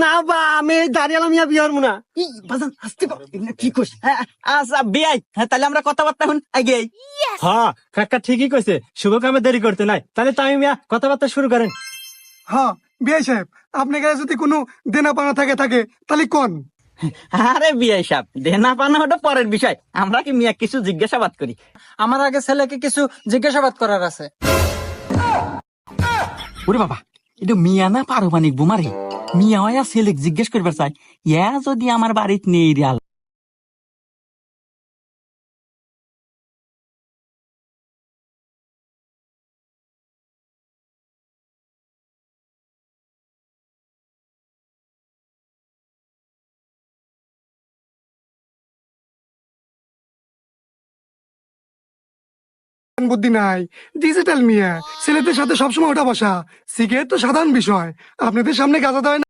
না বা আমি দাঁড়িয়ে মিয়া বিয়ে হবো না। বাজান আসতে কি কইস? আচ্ছা বিয়াই, তাহলে আমরা কথাবার্তা এখন আগে। হ্যাঁ কাকা ঠিকই কইছে, শুভ কামে দেরি করতে নাই। তাহলে তাই মিয়া কথাবার্তা শুরু করেন। হ্যাঁ বিআই সাহেব, আপনার কাছে যদি কোনো দেনা পানা থাকে তাহলে কোন। আরে বিয়াই সাহেব, দেনা পানা ওটা পরের বিষয়, আমরা কি মিয়া কিছু জিজ্ঞাসাবাদ করি। আমার আগে ছেলেকে কিছু জিজ্ঞাসাবাদ করার আছে। ওরে বাবা, এটা মিয়া না পারমাণিক বোমারে? মিয়া হইয়া ছেলে জিজ্ঞেস করবার চাই, ইয়া যদি আমার বাড়িতে নেই রে আল্লাহ। বুদ্ধি নাই, ডিজিটাল মিয়া, ছেলেদের সাথে সবসময় ওঠা বসা, সিগারেট তো সাধারণ বিষয়, আপনাদের সামনে গাঁজা দেওয়া